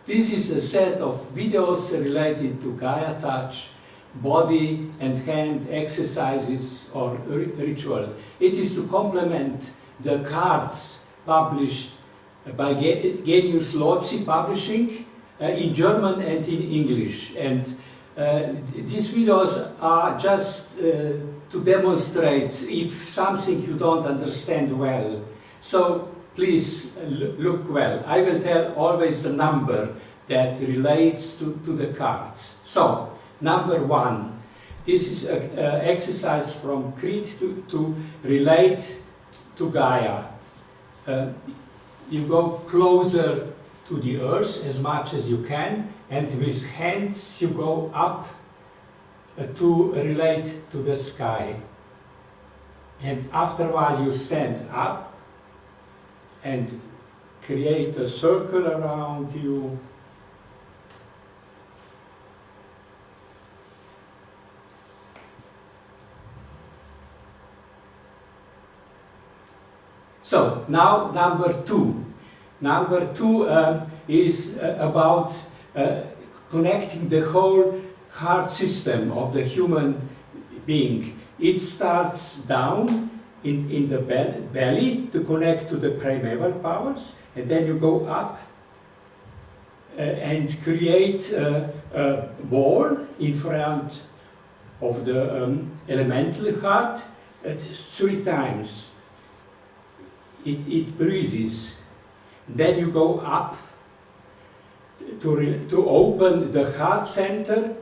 This is a set of videos related to Gaia touch, body and hand exercises or ritual. It is to complement the cards published by Genius LOCI Publishing in German and in English. And these videos are just to demonstrate if something you don't understand well. So please look well. I will tell always the number that relates to the cards. So, number 1. This is an exercise from Crete to relate to Gaia. You go closer to the earth as much as you can, and with hands you go up to relate to the sky. And after a while you stand up and create a circle around you. So now number 2. Number 2 is about connecting the whole heart system of the human being. It starts down in the belly to connect to the primeval powers, and then you go up and create a ball in front of the elemental heart 3 times. It breathes. Then you go up to open the heart center.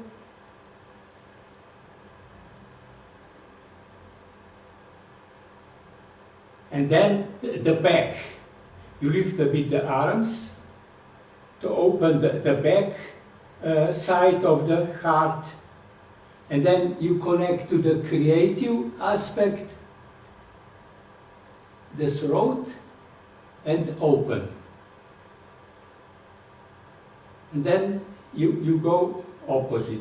And then the back. You lift a bit the arms to open the back side of the heart. And then you connect to the creative aspect, the throat, and open. And then you go opposite.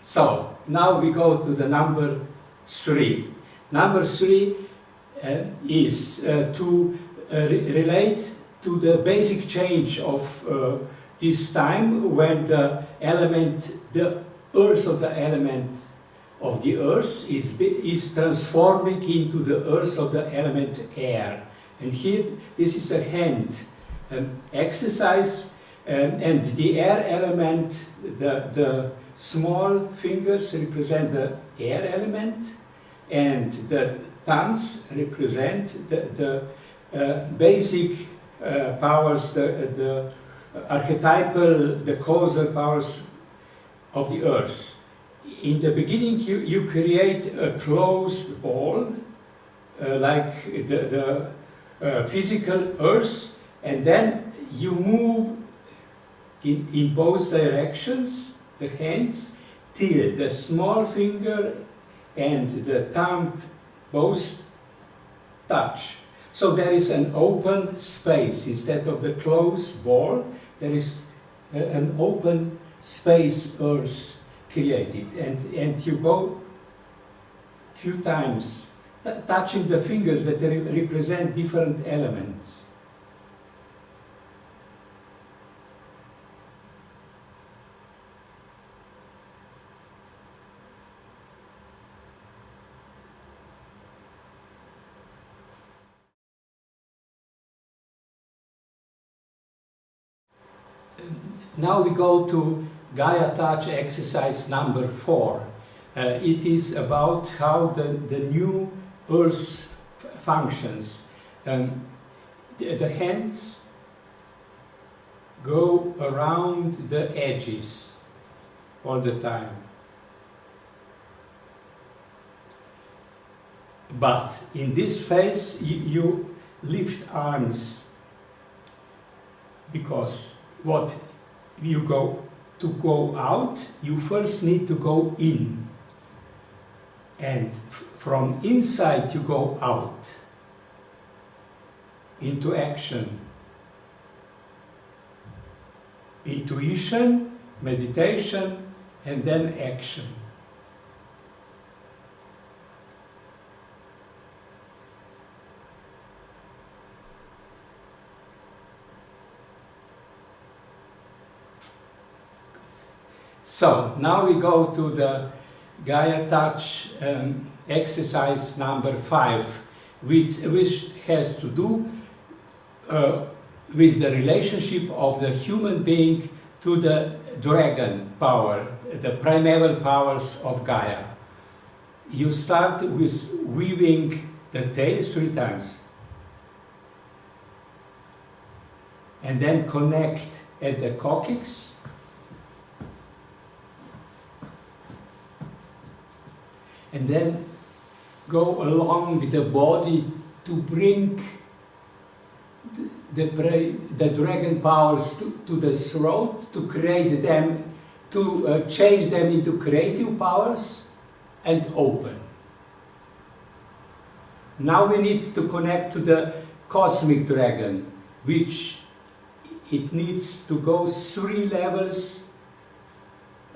So, now we go to the number 3. Number 3 is to relate to the basic change of this time when the element, the earth of the element of the earth is transforming into the earth of the element air. And here, this is a hand exercise, and the air element, the small fingers represent the air element, and the thumbs represent the basic powers, the archetypal, the causal powers of the earth. In the beginning, you create a closed ball, like the physical earth, and then you move in both directions, the hands, till the small finger and the thumb both touch. So there is an open space. Instead of the closed ball, there is an open space earth created. And you go a few times, touching the fingers that represent different elements. Now we go to Gaia Touch exercise number 4. It is about how the new earth functions. The hands go around the edges all the time. But in this phase, you lift arms, because what you to go out, you first need to go in. And from inside you go out into action, intuition, meditation, and then action. So now we go to the Gaia Touch exercise number 5, which has to do with the relationship of the human being to the dragon power, the primeval powers of Gaia. You start with weaving the tail 3 times, and then connect at the coccyx, and then go along the body to bring the dragon powers to the throat, to create them, to change them into creative powers, and open. Now we need to connect to the cosmic dragon, which it needs to go 3 levels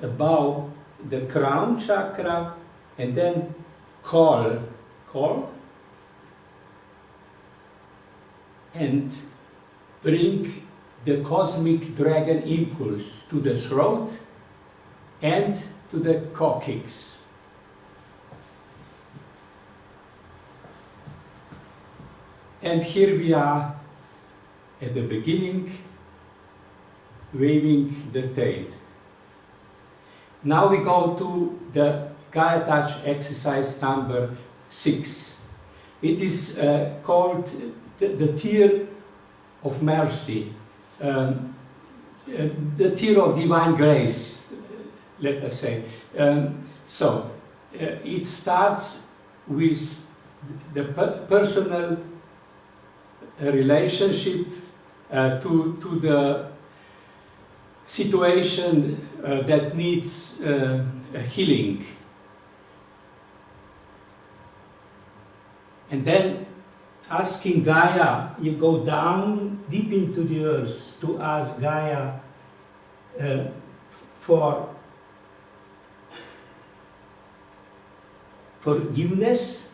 above the crown chakra, and then call, and bring the cosmic dragon impulse to the throat and to the coccyx. And here we are at the beginning, waving the tail. Now we go to the Gaia Touch exercise number 6. It is called the tear of mercy, the tear of divine grace, let us say. It starts with the personal relationship to the situation that needs a healing. And then asking Gaia, you go down deep into the earth to ask Gaia for forgiveness.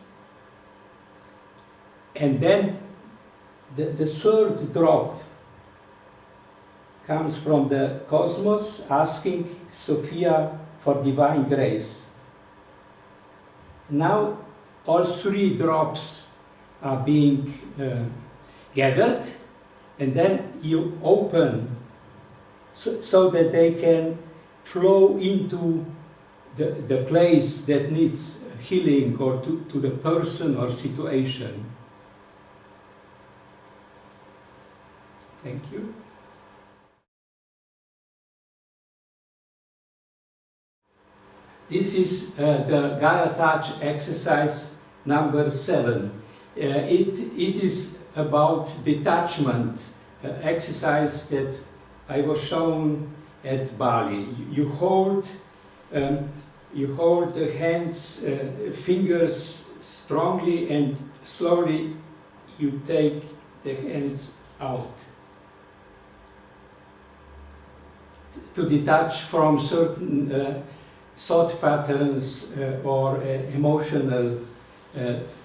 And then the third drop comes from the cosmos, asking Sophia for divine grace. Now all 3 drops are being gathered, and then you open so that they can flow into the place that needs healing, or to the person or situation. Thank you. This is the Gaia Touch exercise number 7. It is about detachment, exercise that I was shown at Bali. You hold the hands, fingers strongly, and slowly you take the hands out to detach from certain thought patterns or emotional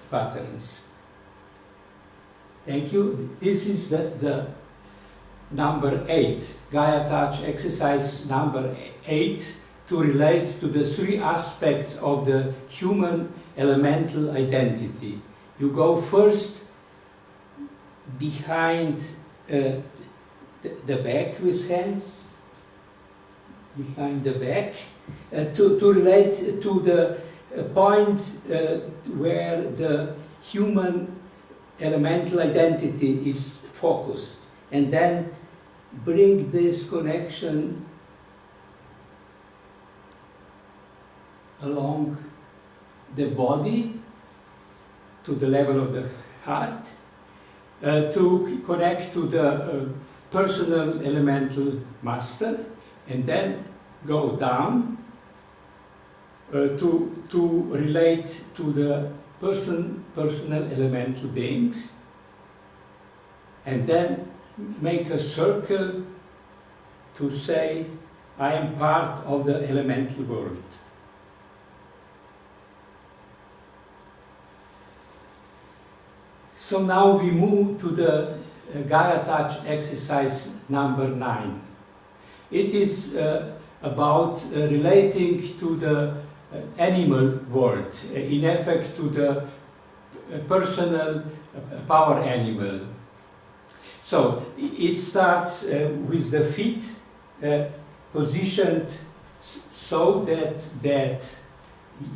patterns. Thank you. This is the number 8, Gaia Touch exercise number 8, to relate to the 3 aspects of the human elemental identity. You go first behind the back with hands, behind the back, to relate to the point where the human elemental identity is focused, and then bring this connection along the body to the level of the heart, to connect to the personal elemental master, and then go down to relate to the personal elemental beings, and then make a circle to say, I am part of the elemental world. So now we move to the Gaia touch exercise number 9. It is about relating to the animal world, in effect to the personal power animal. So it starts with the feet positioned so that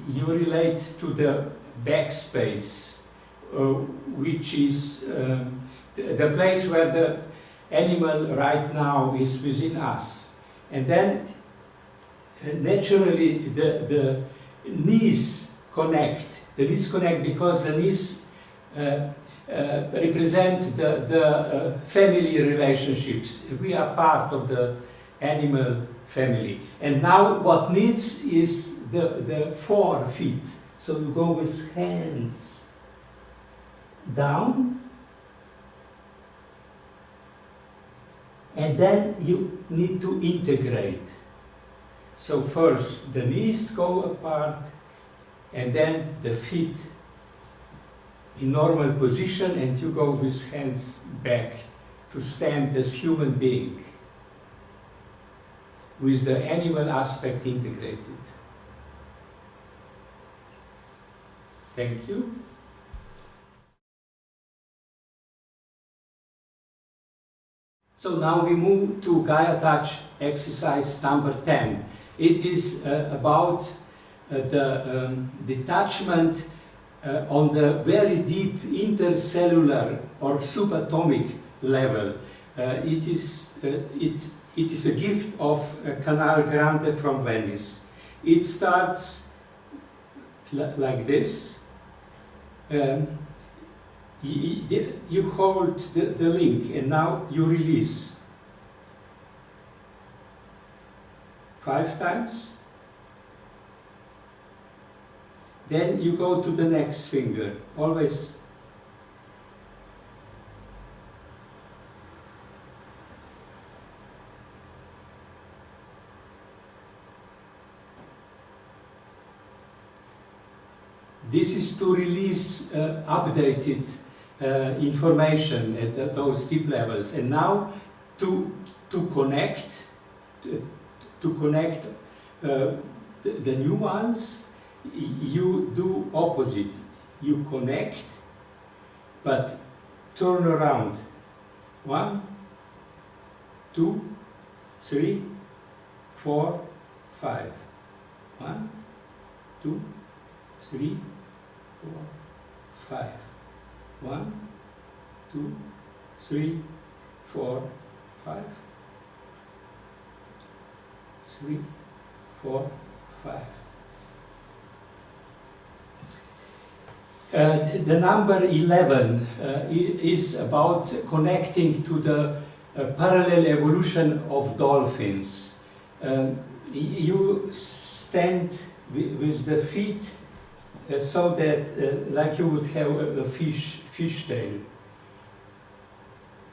you relate to the backspace, which is the place where the animal right now is within us. And then naturally the knees connect. The knees connect because the knees represent the family relationships. We are part of the animal family. And now what needs is the 4 feet. So you go with hands down, and then you need to integrate. So first the knees go apart, and then the feet in normal position, and you go with hands back to stand as human being with the animal aspect integrated. Thank you. So now we move to Gaia touch exercise number 10. It is about the detachment on the very deep intercellular or subatomic level. It is a gift of Canal Grande from Venice. It starts like this. You hold the link, and now you release 5 times. Then you go to the next finger, always. This is to release updated information at those deep levels, and now to connect the new ones. You do opposite. You connect, but turn around. 1, 2, 3, 4, 5. 1, 2, 3, 4, 5. 1, 2, 3, 4, 5. 3, 4, 5. The number 11 is about connecting to the parallel evolution of dolphins. You stand with the feet so that like you would have a fish tail.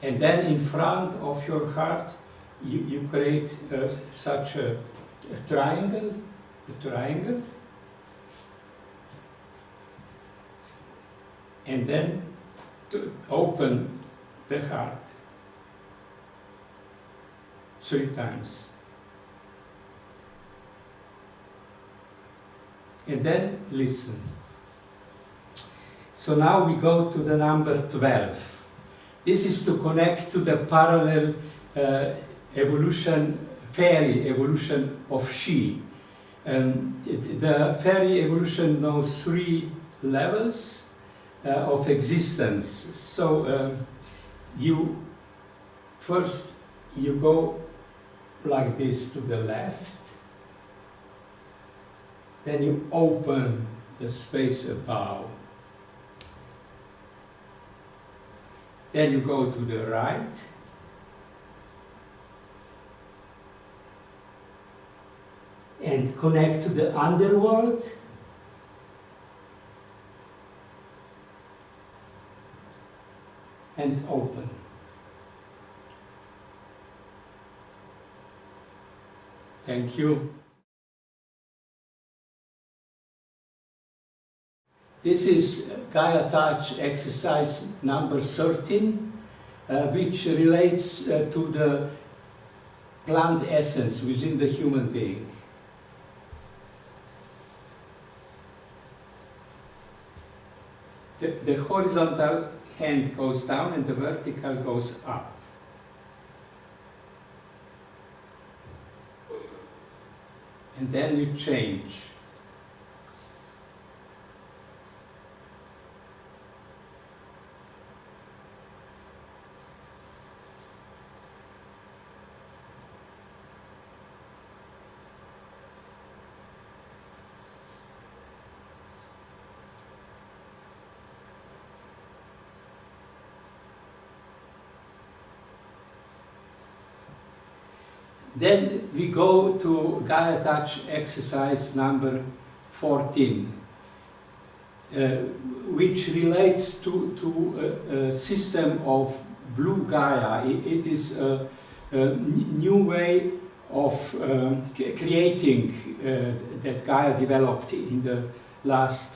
And then in front of your heart you create such a triangle. And then to open the heart 3 times. And then listen. So now we go to the number 12. This is to connect to the parallel evolution, fairy evolution of she. The fairy evolution knows 3 levels of existence. So you go like this to the left, then you open the space above, then you go to the right, and connect to the underworld, and open. Thank you. This is Gaia Touch exercise number 13, which relates to the plant essence within the human being. The horizontal hand goes down and the vertical goes up. And then you change. Then we go to Gaia Touch exercise number 14, which relates to a system of blue Gaia. It is a new way of creating that Gaia developed in the last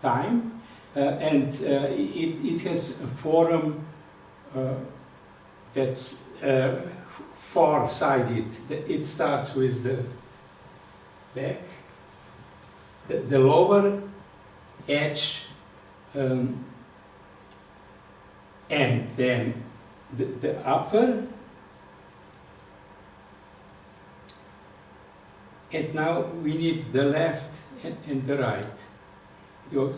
time, and it has a form that's four-sided. It starts with the back, the lower edge, and then the upper. And now we need the left and the right. It goes.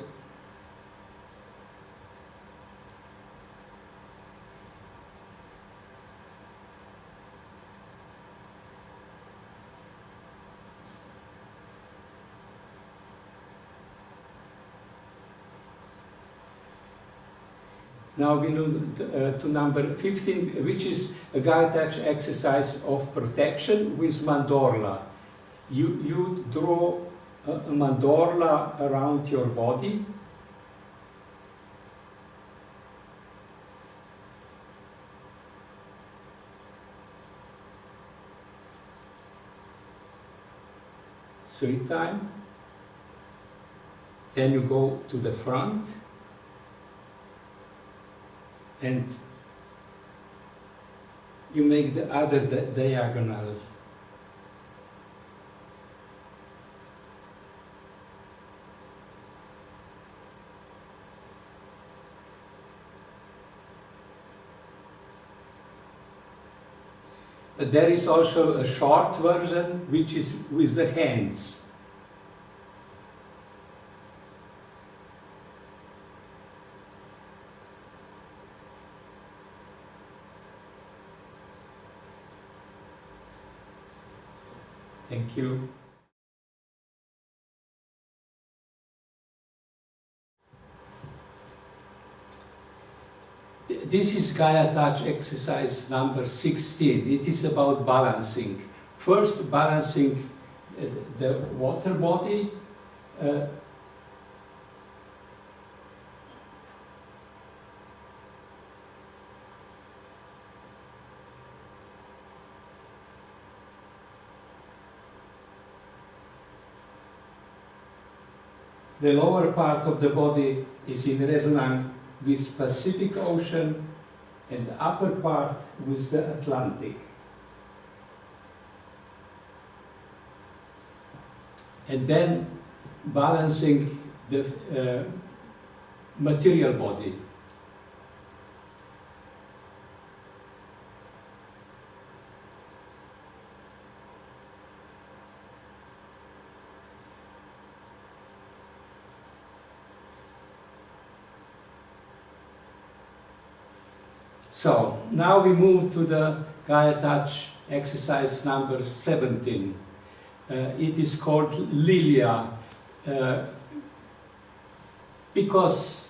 Now we move to number 15, which is a Gaia Touch exercise of protection with Mandorla. You draw a Mandorla around your body. Three times. Then you go to the front. And you make the other diagonal. But there is also a short version, which is with the hands. Thank you. This is Gaia Touch exercise number 16. It is about balancing. First, balancing the water body. The lower part of the body is in resonance with Pacific Ocean and the upper part with the Atlantic. And then balancing the material body. So now we move to the Gaia Touch exercise number 17. It is called Lilia because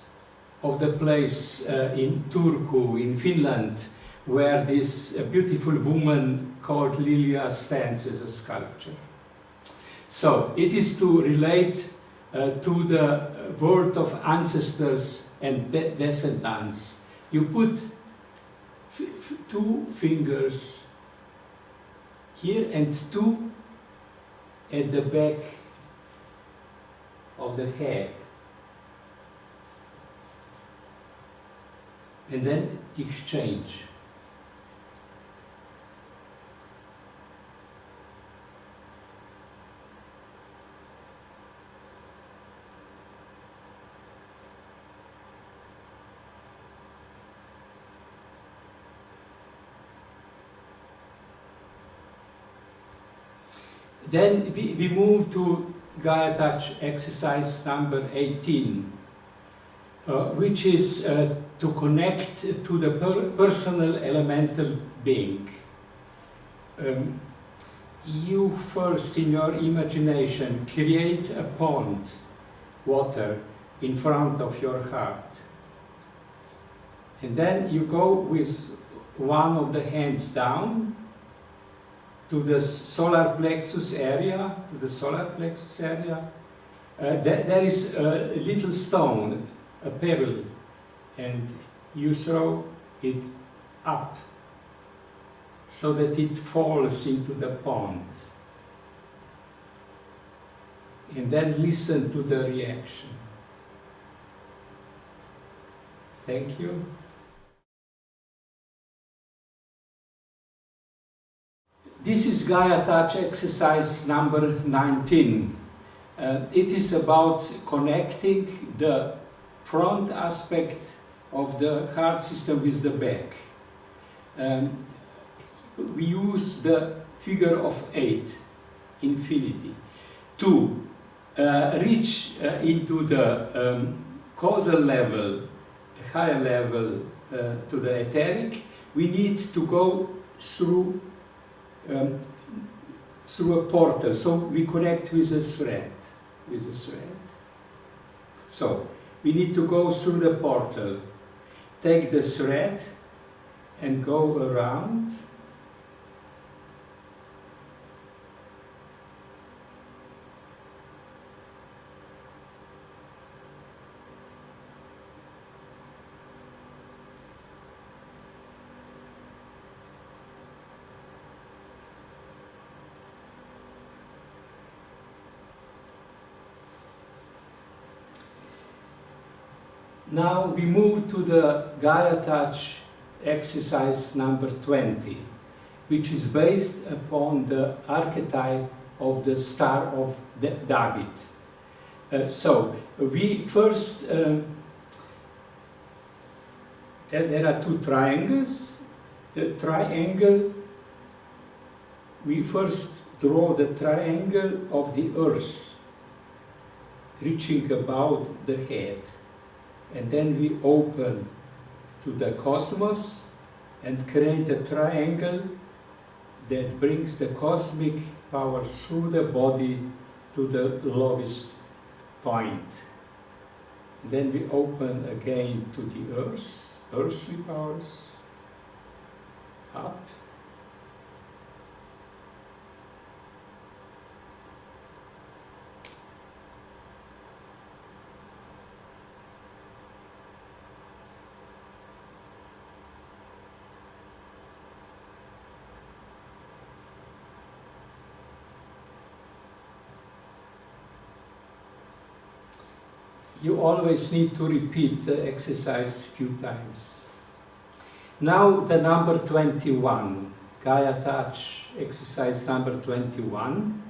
of the place in Turku, in Finland, where this beautiful woman called Lilia stands as a sculpture. So it is to relate to the world of ancestors and descendants, You put two fingers here and two at the back of the head. And then exchange. Then we move to Gaia Touch exercise number 18, which is to connect to the personal elemental being. You first, in your imagination, create a pond, water, in front of your heart. And then you go with one of the hands down to the solar plexus area, there is a little stone, a pebble, and you throw it up so that it falls into the pond. And then listen to the reaction. Thank you. This is Gaia Touch exercise number 19. It is about connecting the front aspect of the heart system with the back. We use the figure of 8, infinity, to reach into the causal level, higher level, to the etheric. We need to go through a portal, so we connect with a thread. So we need to go through the portal, take the thread and go around. Now we move to the Gaia Touch exercise number 20, which is based upon the archetype of the Star of David. So we first, there are two triangles. The triangle, we first draw the triangle of the Earth, reaching about the head. And then we open to the cosmos and create a triangle that brings the cosmic power through the body to the lowest point. Then we open again to the earth, earthly powers, up. You always need to repeat the exercise a few times. Now the number 21, Gaia Touch exercise number 21.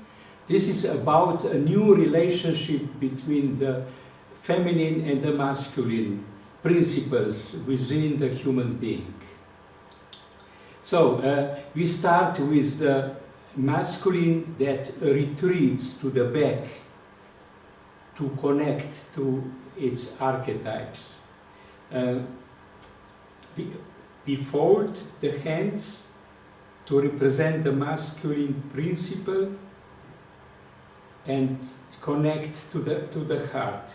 This is about a new relationship between the feminine and the masculine principles within the human being. So we start with the masculine that retreats to the back to connect to its archetypes. We fold the hands to represent the masculine principle and connect to the heart.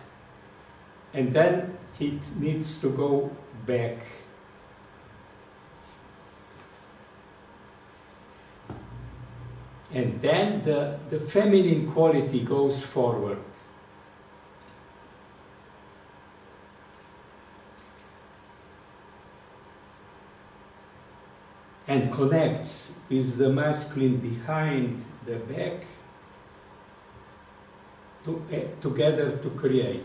And then it needs to go back. And then the feminine quality goes forward. and connects with the masculine behind the back together to create.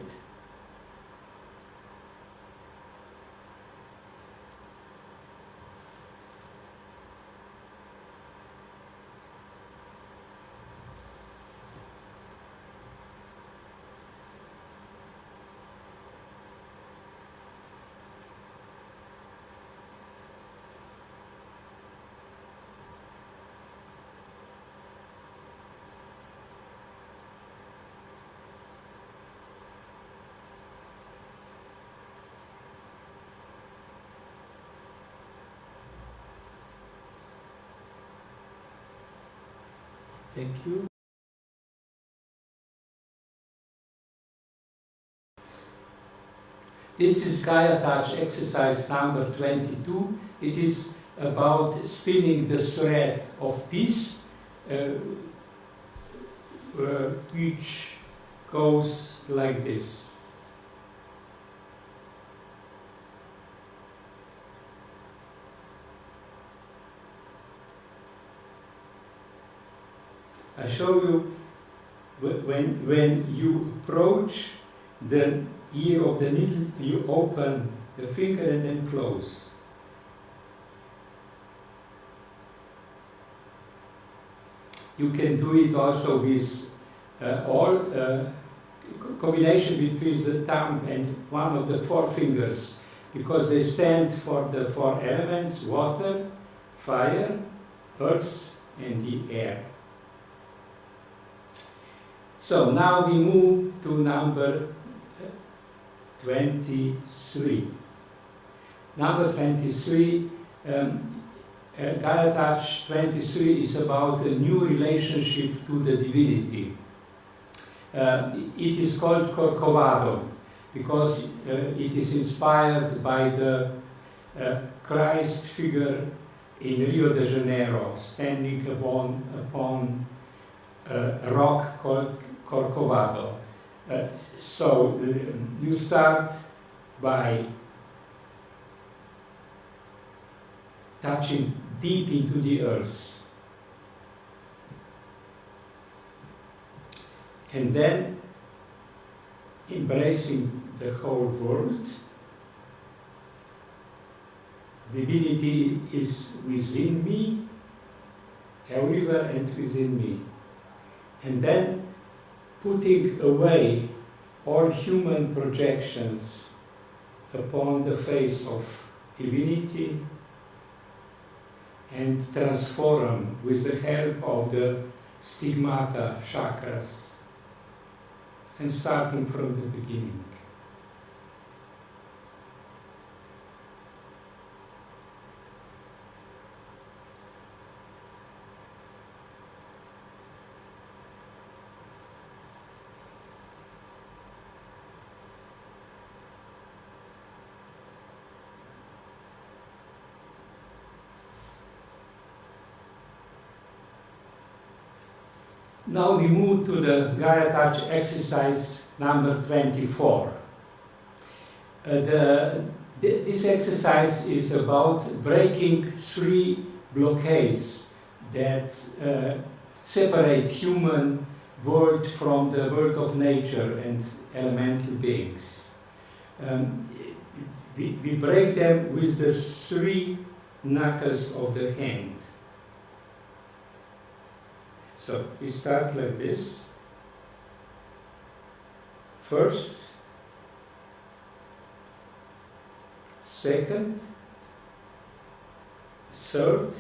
Thank you. This is Gaia Touch exercise number 22. It is about spinning the thread of peace, which goes like this. I show you when you approach the ear of the needle, you open the finger and then close. You can do it also with combination between the thumb and one of the four fingers, because they stand for the four elements: water, fire, earth, and the air. So now we move to number 23. Number 23, Gaia Touch 23 is about a new relationship to the divinity. It is called Covado because it is inspired by the Christ figure in Rio de Janeiro, standing upon a rock called Covado. So you start by touching deep into the earth, and then embracing the whole world. Divinity is within me, everywhere and within me. And then putting away all human projections upon the face of divinity and transform with the help of the stigmata chakras, and starting from the beginning. Now we move to the Gaia Touch exercise number 24. This exercise is about breaking 3 blockades that separate human world from the world of nature and elemental beings. We break them with the 3 knuckles of the hand. So we start like this. First, second, third,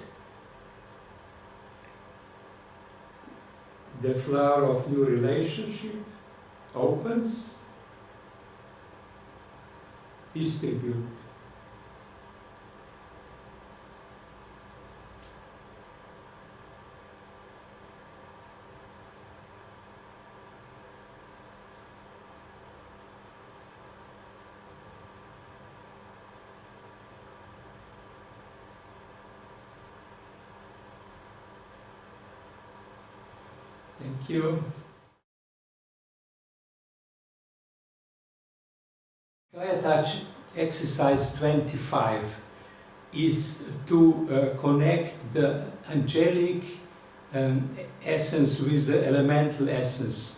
the flower of new relationship opens, distribute. Thank you. Gaia Touch exercise 25. is to connect the angelic essence with the elemental essence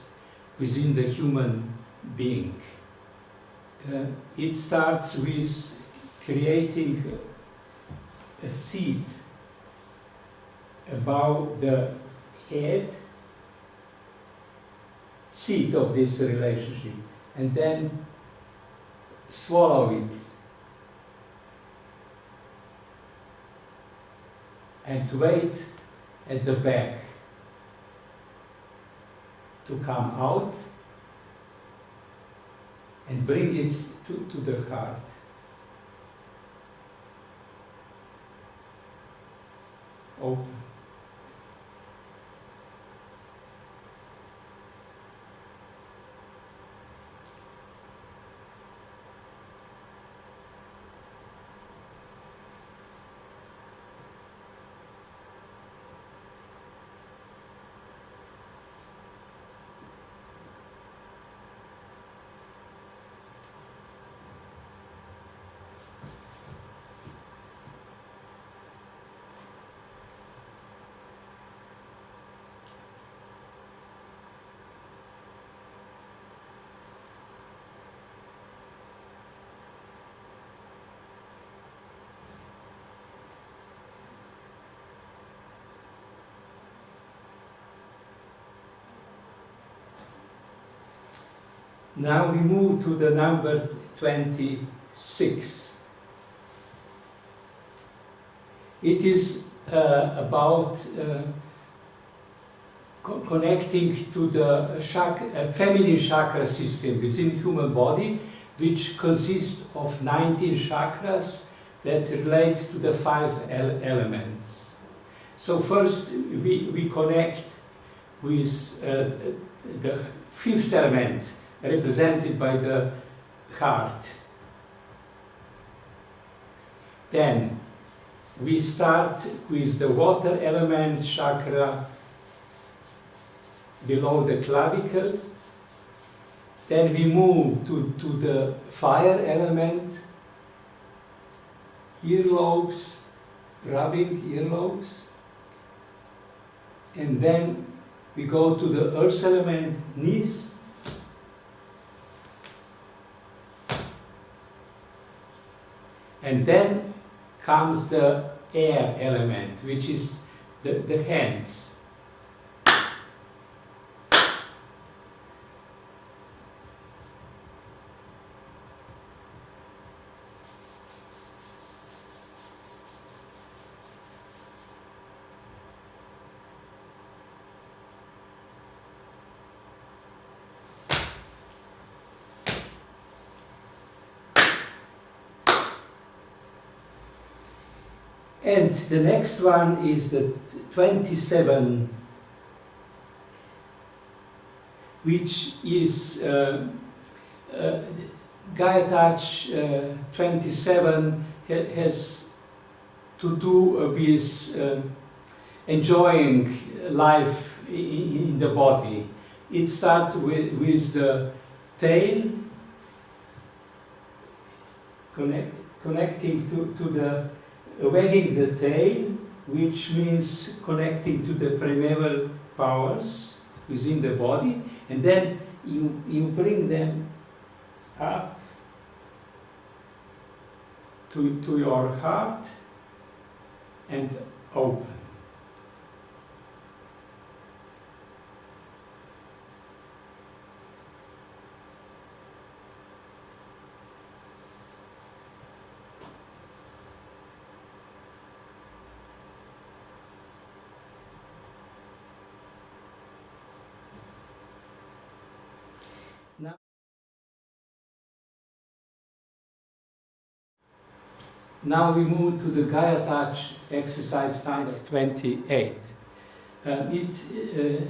within the human being. It starts with creating a seed above the head, seed of this relationship, and then swallow it and wait at the back to come out and bring it to the heart. Open. Now we move to the number 26. It is about connecting to the feminine chakra system within human body, which consists of 19 chakras that relate to the 5 elements. So first we connect with the 5th element, represented by the heart. Then we start with the water element chakra below the clavicle. Then we move to the fire element, earlobes, rubbing earlobes. And then we go to the earth element, knees. And then comes the air element, which is the hands. And the next one is the 27, which is Gaia Touch 27 has to do with enjoying life in the body. It starts with the tail, connecting to the wagging the tail, which means connecting to the primeval powers within the body, and then you bring them up to your heart and open. Now we move to the Gaia Touch exercise number 28. It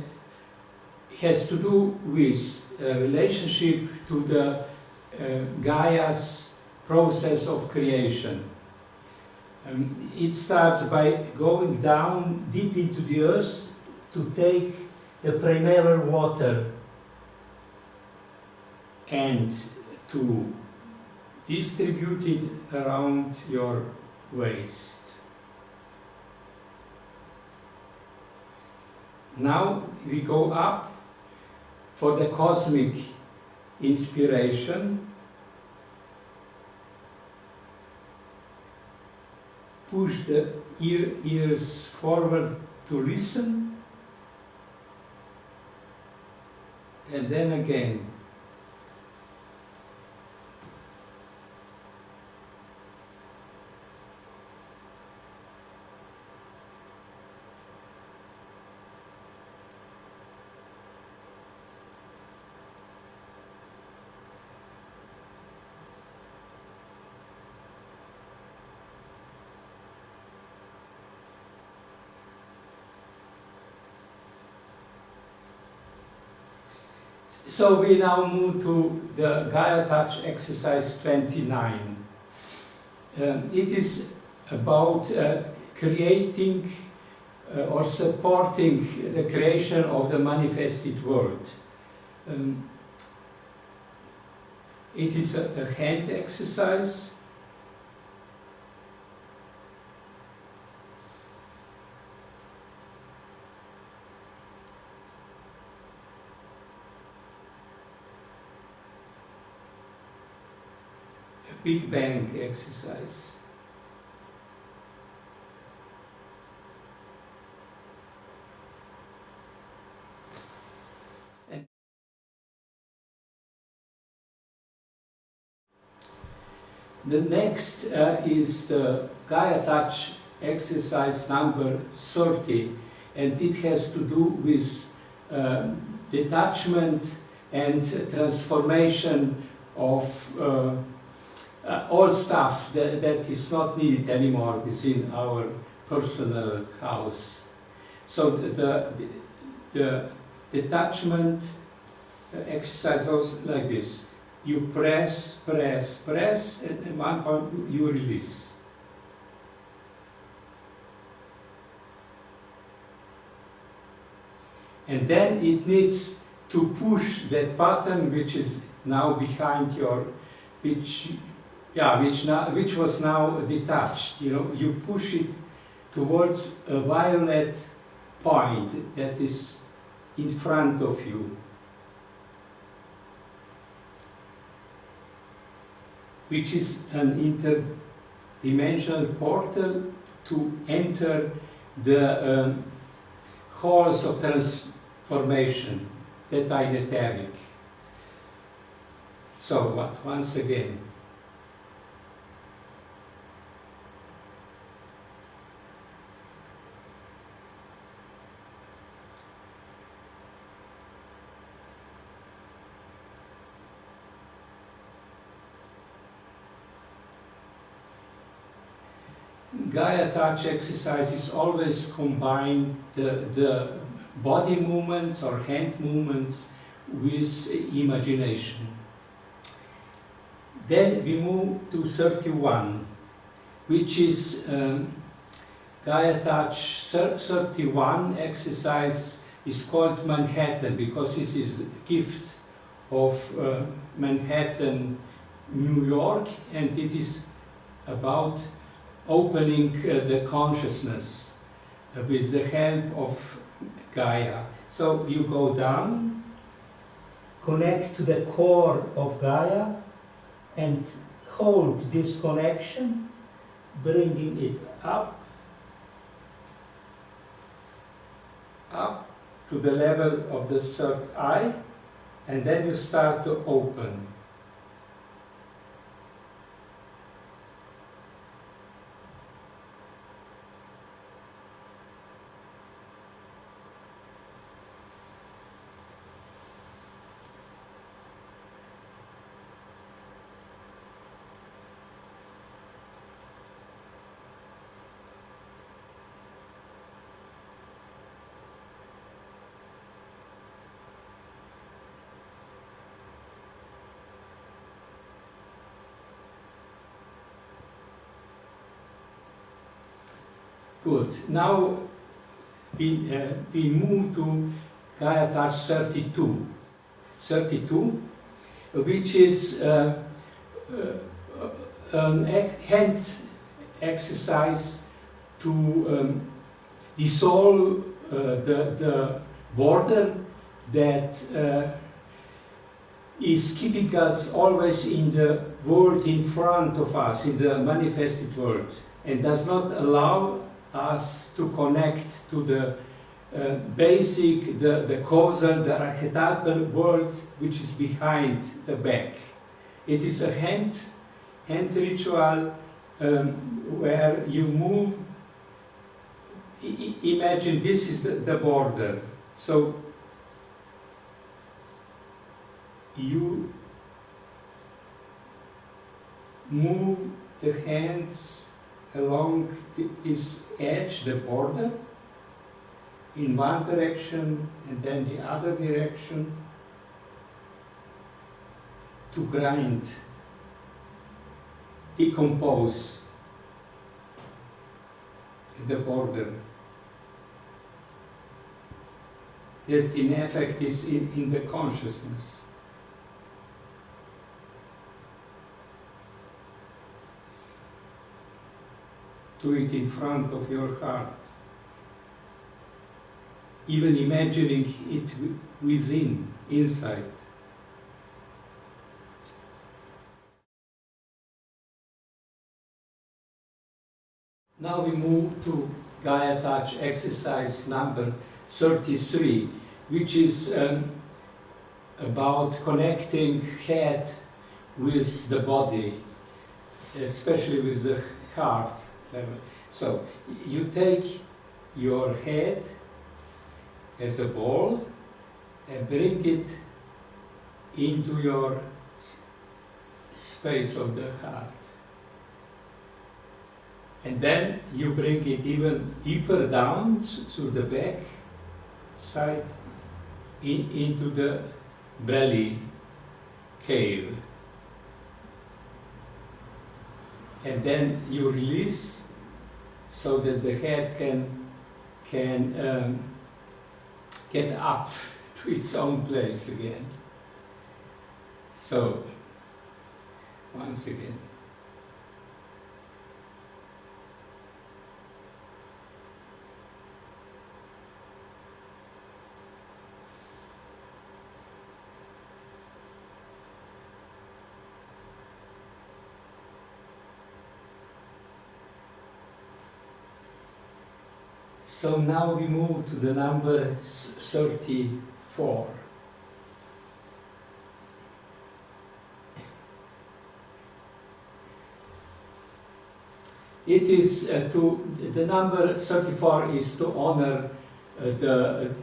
has to do with a relationship to the Gaia's process of creation. It starts by going down deep into the earth to take the primeval water and to distribute it around your waist. Now we go up for the cosmic inspiration. Push the ears forward to listen. And then again. So we now move to the Gaia Touch exercise 29. It is about creating or supporting the creation of the manifested world. It is a hand exercise. Big Bang exercise. And the next is the Gaia Touch exercise number 30, and it has to do with detachment and transformation of all stuff that is not needed anymore within our personal house. So the detachment exercise goes like this. You press, press, press, and at one point you release. And then it needs to push that button which is now behind your, which was now detached. You know, you push it towards a violet point that is in front of you, which is an interdimensional portal to enter the halls of transformation that are etheric. So once again. Gaia Touch exercises always combine the body movements or hand movements with imagination. Then we move to 31, which is Gaia Touch 31 exercise is called Manhattan because this is the gift of Manhattan, New York, and it is about opening the consciousness with the help of Gaia. So you go down, connect to the core of Gaia, and hold this connection, bringing it up to the level of the third eye, and then you start to open. Good. Now we move to Gaia Touch 32. 32, which is hand exercise to dissolve the border that is keeping us always in the world in front of us, in the manifested world, and does not allow us to connect to the basic, the causal, the archetypal world which is behind the back. It is a hand ritual where you move. Imagine this is the border. So you move the hands along this edge, the border, in one direction and then the other direction, to grind, decompose the border. Yes, the effect is in the consciousness. Do it in front of your heart. Even imagining it within, inside. Now we move to Gaia Touch exercise number 33, which is about connecting head with the body, especially with the heart level. So you take your head as a ball and bring it into your space of the heart. And then you bring it even deeper down through the back side into the belly cave. And then you release so that the head can get up to its own place again. So, once again. So now we move to the number 34. It is the number 34 is to honor the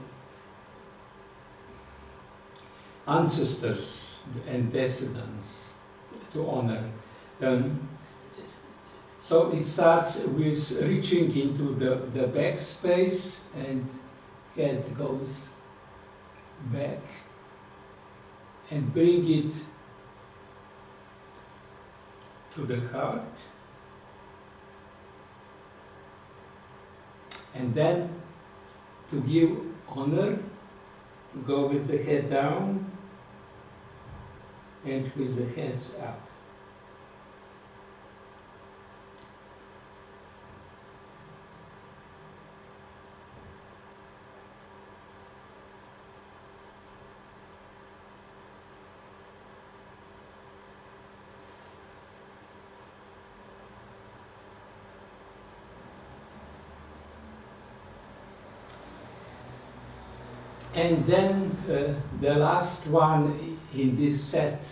ancestors and descendants, to honor. So it starts with reaching into the back space, and head goes back, and bring it to the heart. And then, to give honor, go with the head down and with the hands up. And then the last one in this set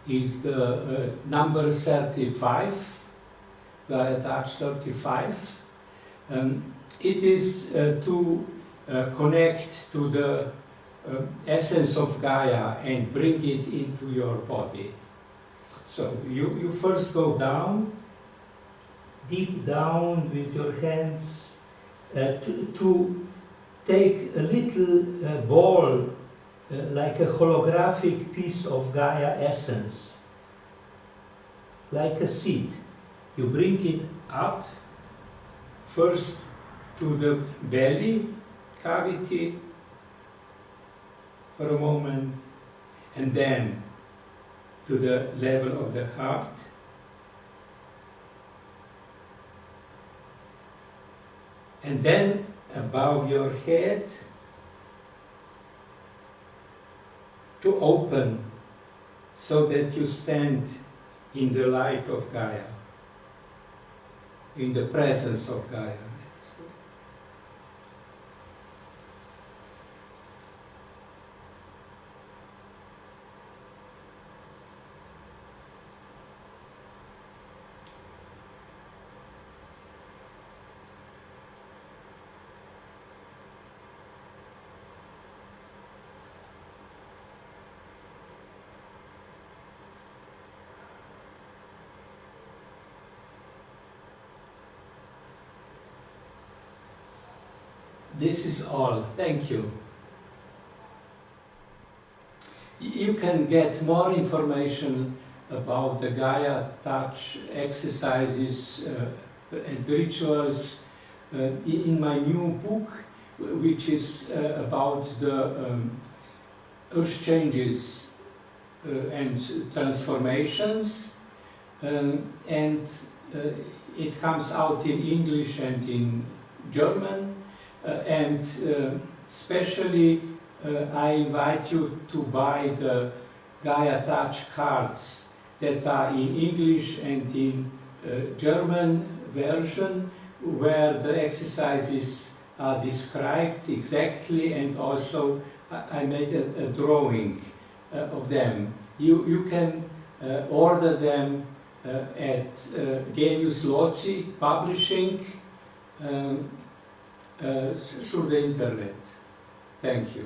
is the number 35, Gaia Touch 35. It is to connect to the essence of Gaia and bring it into your body. So you first go down, deep down with your hands to take a little ball, like a holographic piece of Gaia essence, like a seed. You bring it up, first to the belly cavity for a moment, and then to the level of the heart. And then above your head to open so that you stand in the light of Gaia, in the presence of Gaia. This is all. Thank you. You can get more information about the Gaia touch exercises and rituals in my new book, which is about the earth changes and transformations, and it comes out in English and in German. And especially I invite you to buy the Gaia Touch cards that are in English and in German version, where the exercises are described exactly, and also I made a drawing of them. You can order them at Genius LOCI Publishing, through the internet. Thank you.